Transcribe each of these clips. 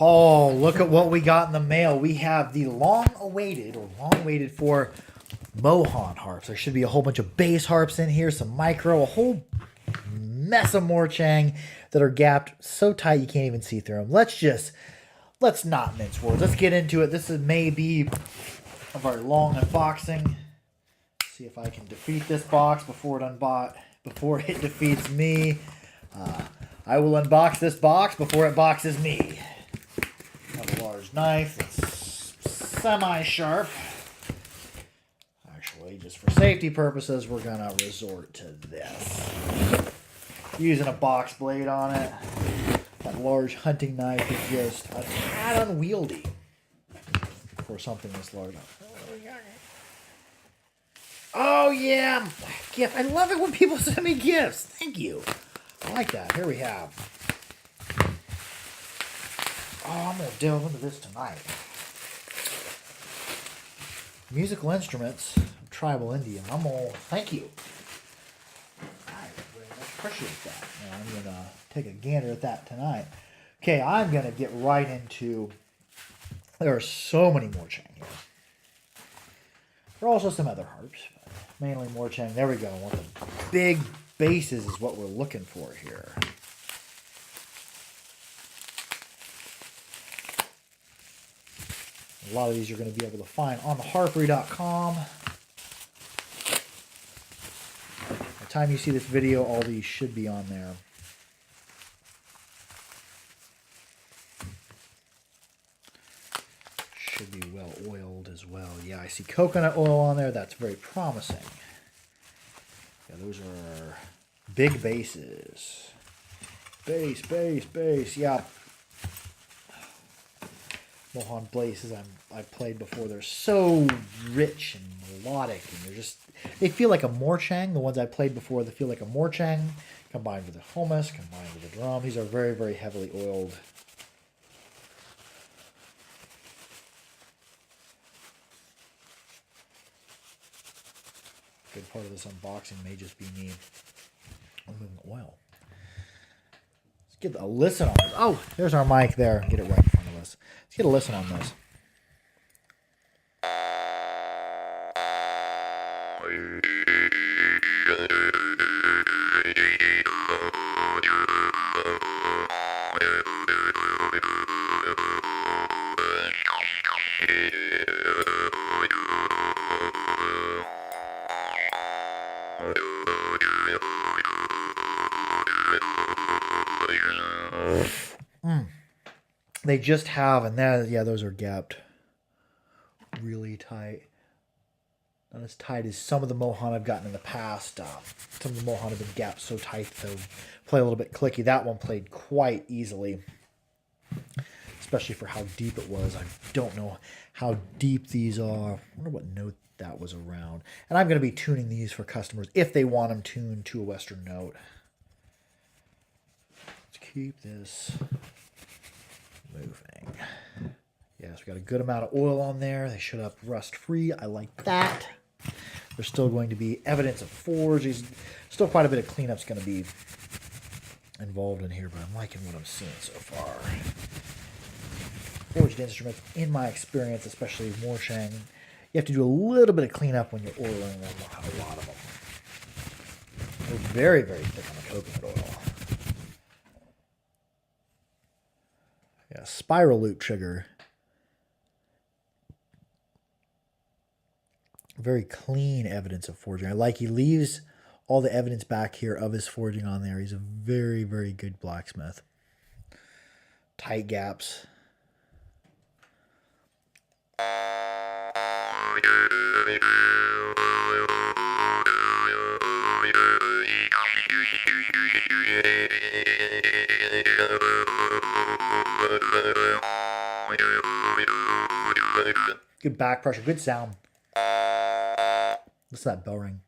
Oh, look at what we got in the mail. We have the long-awaited for Mohan harps. There should be a whole bunch of bass harps in here, some micro, a whole mess of Morchang that are gapped so tight you can't even see through them. Let's not mince words. Let's get into it. This is maybe a very long unboxing. See if I can defeat this box before it defeats me. I will unbox this box before it boxes me. Have a large knife that's semi-sharp. Actually, just for safety purposes, we're going to resort to this. Using a box blade on it. That large hunting knife is just a tad unwieldy for something this large. Oh, yeah. Gift. I love it when people send me gifts. Thank you. I like that. Here we have. Oh, I'm going to delve into this tonight. Musical instruments of tribal Indian. Thank you. I very much appreciate that. And I'm going to take a gander at that tonight. Okay, I'm going to get right into. There are so many Morchang here. There are also some other harps, but mainly Morchang. There we go. One of the big basses is what we're looking for here. A lot of these you're going to be able to find on the harpery.com. By the time you see this video, all these should be on there. Should be well oiled as well. Yeah, I see coconut oil on there. That's very promising. Yeah, those are big basses. Bass. Yeah. Mohan basses I've played before. They're so rich and melodic, and they feel like a Morchang. The ones I played before, they feel like a Morchang combined with a hummus, combined with a drum. These are very, very heavily oiled. Good part of this unboxing may just be me removing oil. Let's get a listen on this. Oh, there's our mic there. Get it right in front of us. Let's get a listen on this. They just have, and those are gapped really tight. Not as tight as some of the Mohan I've gotten in the past. Some of the Mohan have been gapped so tight that they'll play a little bit clicky. That one played quite easily, especially for how deep it was. I don't know how deep these are. I wonder what note that was around. And I'm going to be tuning these for customers if they want them tuned to a Western note. Let's keep this moving. Yes, we got a good amount of oil on there. They should up rust free. I like that. There's still going to be evidence of forge. There's still quite a bit of cleanup's going to be involved in here, but I'm liking what I'm seeing so far. Forged instruments, in my experience, especially Morchang, you have to do a little bit of cleanup when you're oiling them. A lot of them. They're very, very thick on the coconut oil. Yeah, spiral loop trigger. Very clean evidence of forging. I like he leaves all the evidence back here of his forging on there. He's a very, very good blacksmith. Tight gaps. Good back pressure, good sound. What's that bell ring?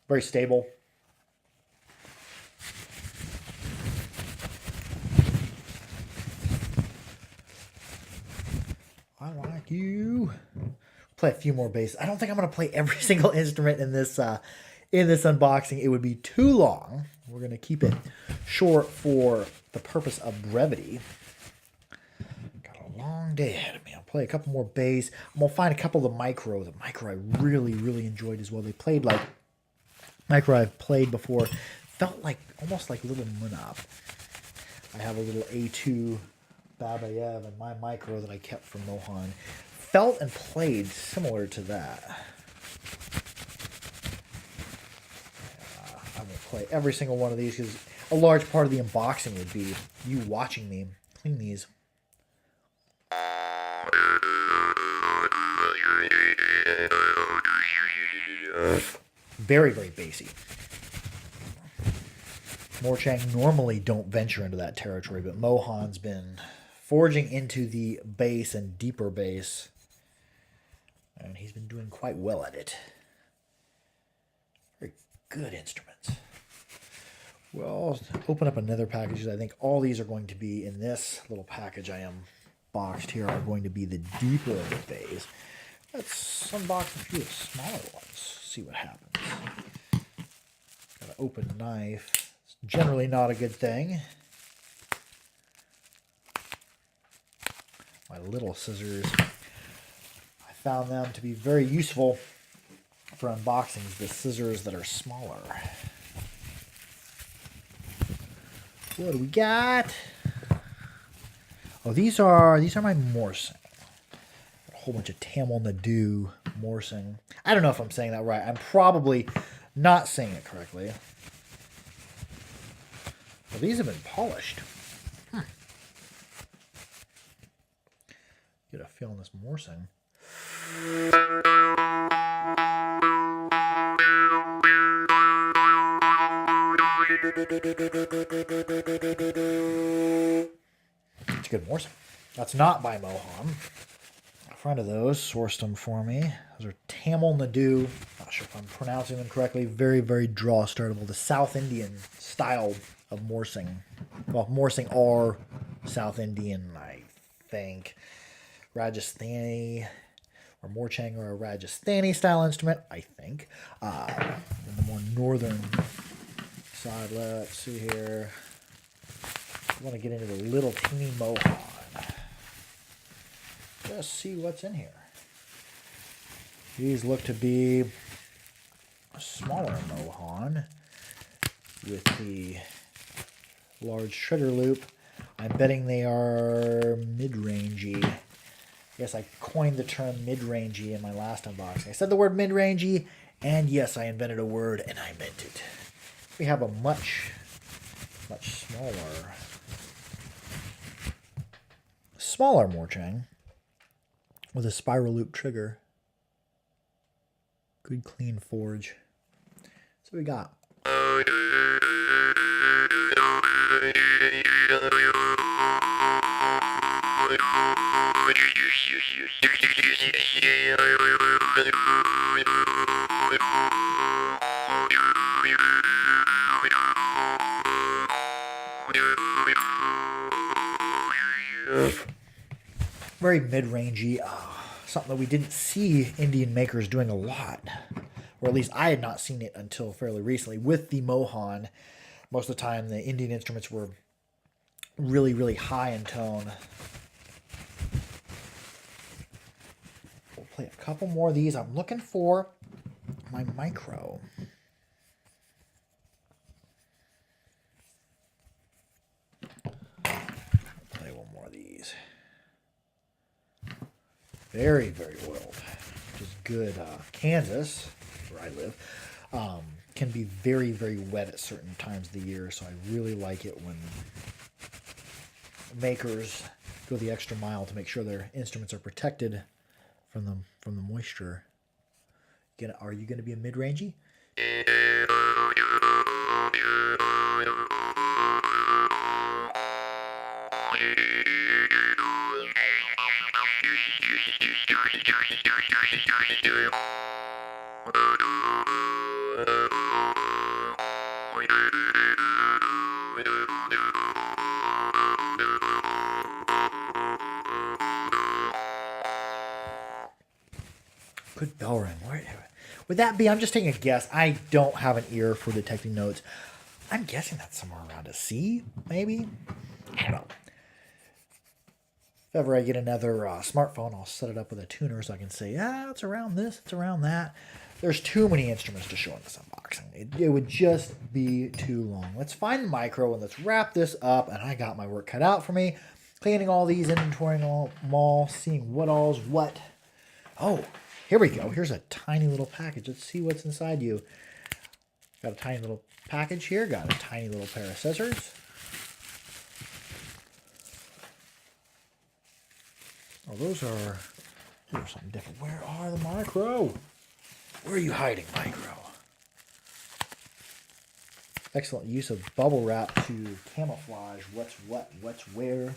Very stable. I like you. play a few more basses. I don't think I'm gonna play every single instrument in this unboxing. It would be too long. We're gonna keep it short for the purpose of brevity. Got a long day ahead of me. I'll play a couple more bass. I'm gonna find a couple of the micro. The micro I really, really enjoyed as well. They played like micro I've played before. Felt like almost like little Munop. I have a little A2 Babayev and my micro that I kept from Mohan. Felt and played similar to that. I'm going to play every single one of these because a large part of the unboxing would be you watching me clean these. Very, very bassy. Morchang normally don't venture into that territory, but Mohan's been forging into the bass and deeper bass, and he's been doing quite well at it. Very good instruments. Well, open up another package. I think all these are going to be in this little package I am boxed here are going to be the deeper of the bass. Let's unbox a few of the smaller ones. See what happens. Got an open knife. It's generally not a good thing. My little scissors. I found them to be very useful for unboxings. The scissors that are smaller. What do we got? Oh, these are my Morsing. A whole bunch of Tamil Nadu Morsing. I don't know if I'm saying that right. I'm probably not saying it correctly. Well, these have been polished. Get a feel on this Morsing. It's a good Morsing. That's not by Mohan. A friend of those sourced them for me. Those are Tamil Nadu. Not sure if I'm pronouncing them correctly. Very, very draw startable. The South Indian style of Morsing. Well, Morsing are South Indian, I think. Rajasthani or Morchang are a Rajasthani style instrument, I think. And the more northern side, let's see here. I want to get into the little teeny Mohan. Just see what's in here. These look to be a smaller Mohan with the large trigger loop. I'm betting they are mid-rangey. Yes, I coined the term mid-rangey in my last unboxing. I said the word mid-rangey, and yes, I invented a word, and I meant it. We have a much smaller Morchang with a spiral loop trigger. Good clean forge. So we got very mid-rangey, something that we didn't see Indian makers doing a lot, or at least I had not seen it until fairly recently with the Mohan. Most of the time the Indian instruments were really, really high in tone. We'll play a couple more of these. I'm looking for my micro. Play one more of these. Very, very oiled, which is good. Kansas, where I live, can be very, very wet at certain times of the year, so I really like it when makers go the extra mile to make sure their instruments are protected from the moisture. Are you going to be a mid-rangey? Would that be, I'm just taking a guess. I don't have an ear for detecting notes. I'm guessing that's somewhere around a C, maybe? I don't know. If ever I get another smartphone, I'll set it up with a tuner so I can say, yeah, it's around this, it's around that. There's too many instruments to show in this unboxing. It would just be too long. Let's find the micro and let's wrap this up. And I got my work cut out for me. Cleaning all these, inventorying them all, seeing what all's what. Oh, here we go. Here's a tiny little package. Let's see what's inside you. Got a tiny little package here. Got a tiny little pair of scissors. Oh, those are something different. Where are the micro? Where are you hiding, micro? Excellent use of bubble wrap to camouflage what's what, what's where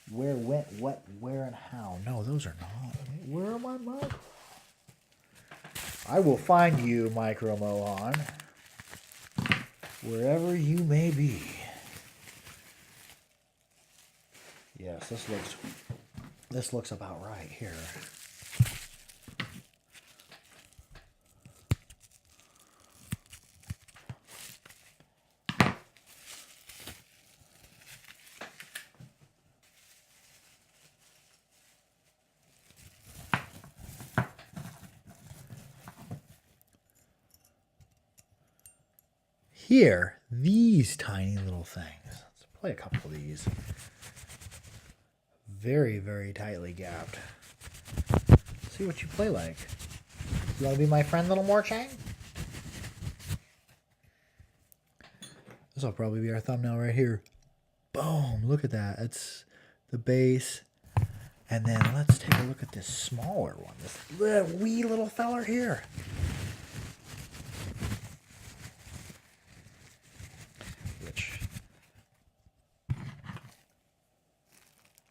went, what, where, and how. No, those are not. Where are my micro? I will find you, Micro Mohan, wherever you may be. Yes, this looks about right here. Here, these tiny little things. Let's play a couple of these. Very, very tightly gapped. See what you play like. You want to be my friend, little Morchang? This will probably be our thumbnail right here. Boom! Look at that. It's the bass. And then let's take a look at this smaller one. This wee little feller here.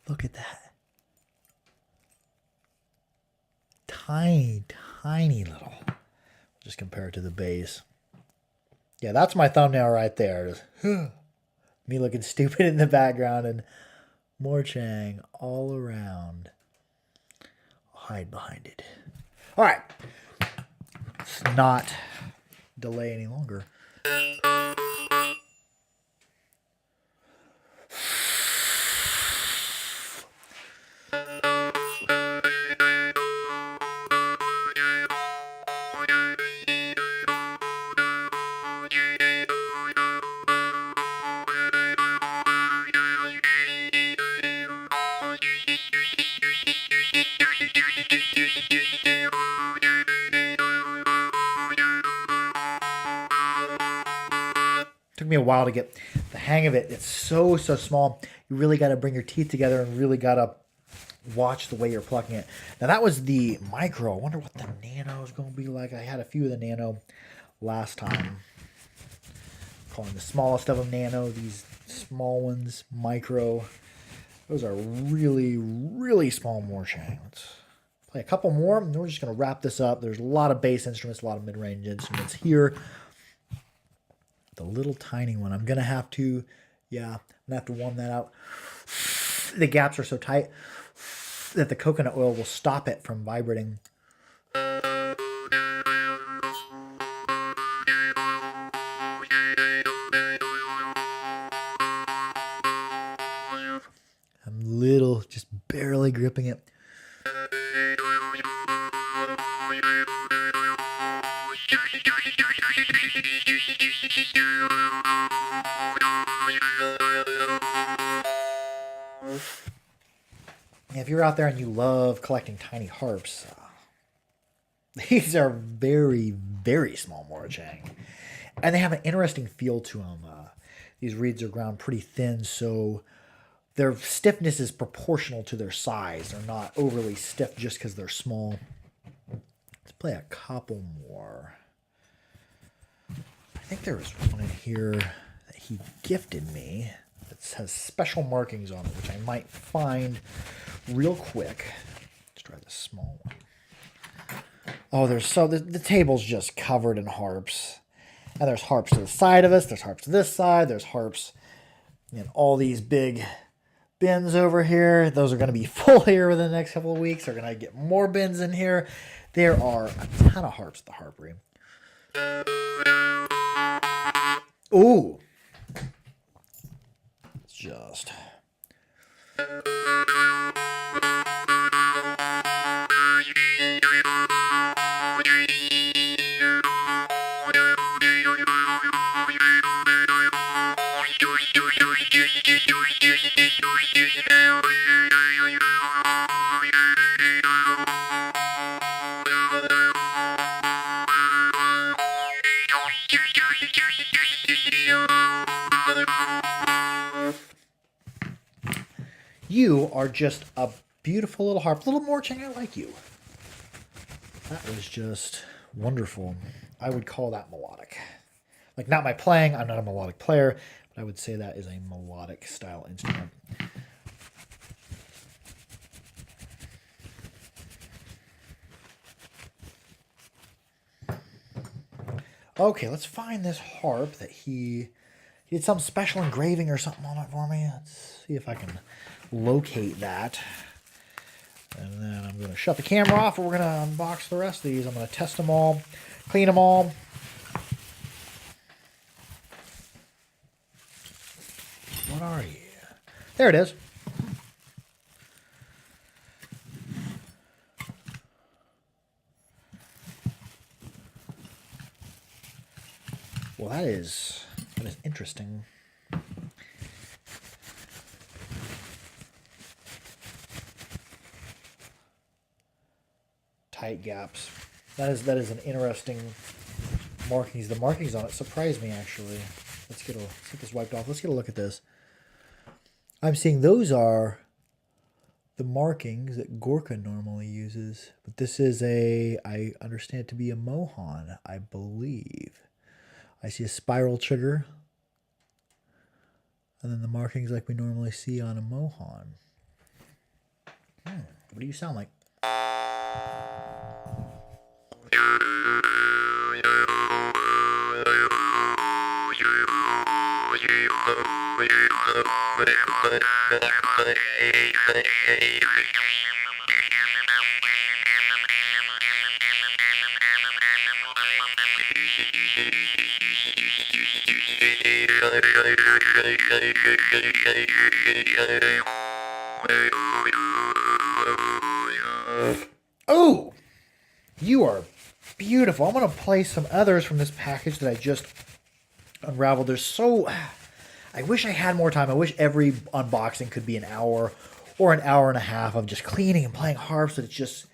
Look at that. Tiny, tiny little. Just compare it to the bass. Yeah, that's my thumbnail right there. Just, me looking stupid in the background and Morchang all around. I'll hide behind it. All right. Let's not delay any longer. Took me a while to get the hang of it. It's so small. You really got to bring your teeth together and really got to watch the way you're plucking it. Now that was the micro. I wonder what the nano is going to be like. I had a few of the nano last time. Calling the smallest of them nano. These small ones micro. Those are really, really small Morchang. Let's play a couple more and we're just going to wrap this up. There's a lot of bass instruments, a lot of mid-range instruments here. The little tiny one. I'm going to have to, yeah, I'm going to have to warm that out. The gaps are so tight that the coconut oil will stop it from vibrating. I'm little, just barely gripping it. If you're out there and you love collecting tiny harps, these are very, very small Morchang. And they have an interesting feel to them. These reeds are ground pretty thin, so their stiffness is proportional to their size. They're not overly stiff just because they're small. Let's play a couple more. I think there was one in here that he gifted me that has special markings on it, which I might find real quick. Let's try the small one. Oh, the table's just covered in harps. And there's harps to the side of us. There's harps to this side. There's harps in all these big bins over here. Those are going to be full here within the next couple of weeks. They're going to get more bins in here. There are a ton of harps at the Harpery. Ooh. It's just... You are just a beautiful little harp. Little Morchang, I like you. That was just wonderful. I would call that melodic. Like, not my playing, I'm not a melodic player, but I would say that is a melodic style instrument. Okay, let's find this harp that he did some special engraving or something on it for me. Let's see if I can locate that. And then I'm going to shut the camera off, and we're going to unbox the rest of these. I'm going to test them all, clean them all. What are you? There it is. Well, that is interesting. Tight gaps. That is an interesting markings. The markings on it surprised me, actually. Let's get this wiped off. Let's get a look at this. I'm seeing those are the markings that Gorka normally uses, but this is I understand it to be a Mohan, I believe. I see a spiral trigger, and then the markings like we normally see on a Mohan. What do you sound like? Oh, you are beautiful. I'm going to play some others from this package that I just unraveled. They're so... I wish I had more time. I wish every unboxing could be an hour or an hour and a half of just cleaning and playing harps, but it's just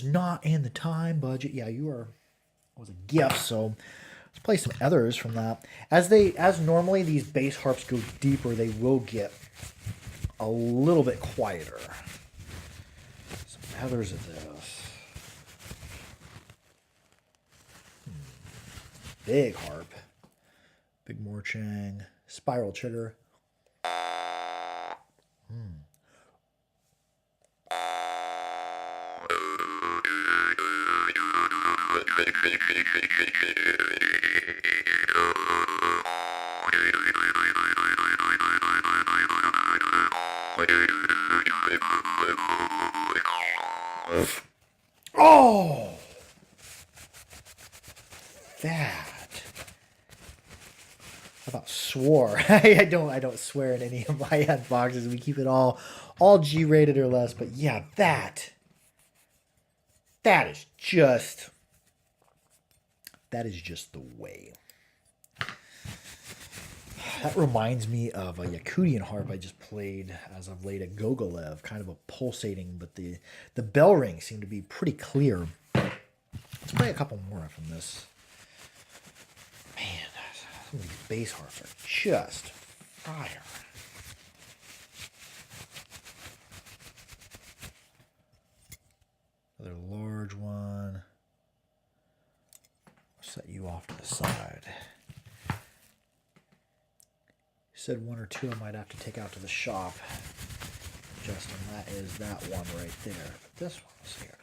not in the time budget. Yeah, it was a gift, so let's play some others from that. As normally these bass harps go deeper, they will get a little bit quieter. Some others of this. Big harp. Big Morchang. Spiral trigger. Oh! That. I about swore. I don't swear in any of my unboxes. We keep it all G-rated or less. But yeah, that is just the way. That reminds me of a Yakutian harp I just played as of late, a Gogolev, kind of a pulsating, but the bell rings seem to be pretty clear. Let's play a couple more from this. Man, some of these bass harps are just fire. Another large one. I'll set you off to the side. Said one or two I might have to take out to the shop. Justin, that is that one right there. But this one is here.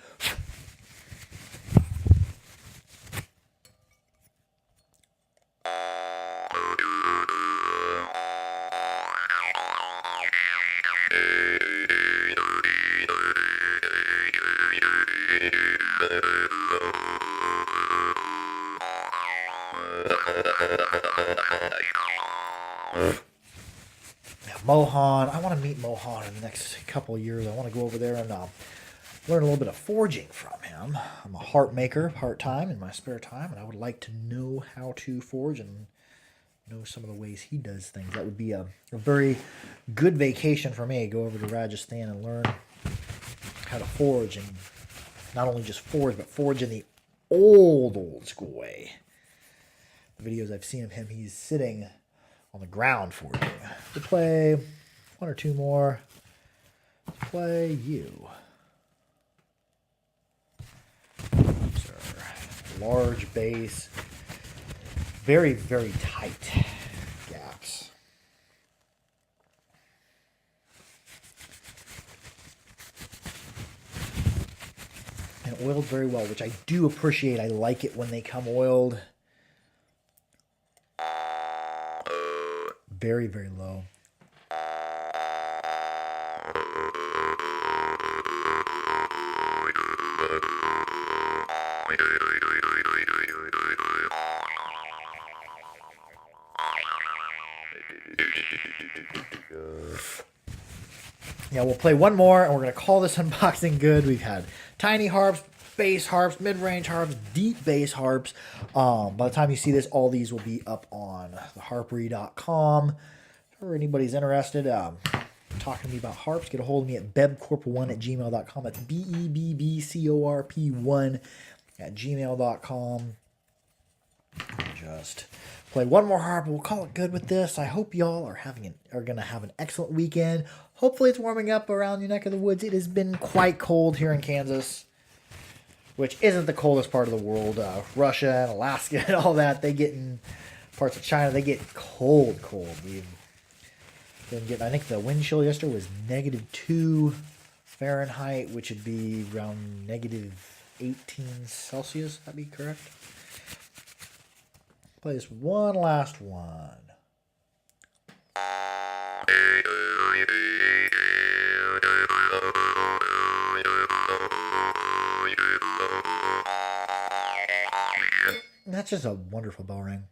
Yeah, Mohan. I want to meet Mohan in the next couple of years. I want to go over there and learn a little bit of forging from him. I'm a harp maker part-time in my spare time, and I would like to know how to forge and know some of the ways he does things. That would be a very good vacation for me. Go over to Rajasthan and learn how to forge, and not only just forge, but forge in the old school way. The videos I've seen of him, he's sitting on the ground forging. We'll play one or two more. Let's play you. Large bass. Very, very tight gaps. And oiled very well, which I do appreciate. I like it when they come oiled. Very, very low. Yeah, we'll play one more, and we're going to call this unboxing good. We've had tiny harps, bass harps, mid-range harps, deep bass harps. By the time you see this, all these will be up on theharpery.com. If anybody's interested, talking to me about harps, get a hold of me at bebcorp1@gmail.com. That's bebbcorp1@gmail.com. Just play one more harp. We'll call it good with this. I hope y'all are going to have an excellent weekend. Hopefully it's warming up around your neck of the woods. It has been quite cold here in Kansas, which isn't the coldest part of the world. Russia and Alaska and all that, they get in parts of China, they get cold. We've been getting, I think the wind chill yesterday was -2 Fahrenheit, which would be around -18 Celsius. That'd be correct. Play this one last one. That's just a wonderful bell ring.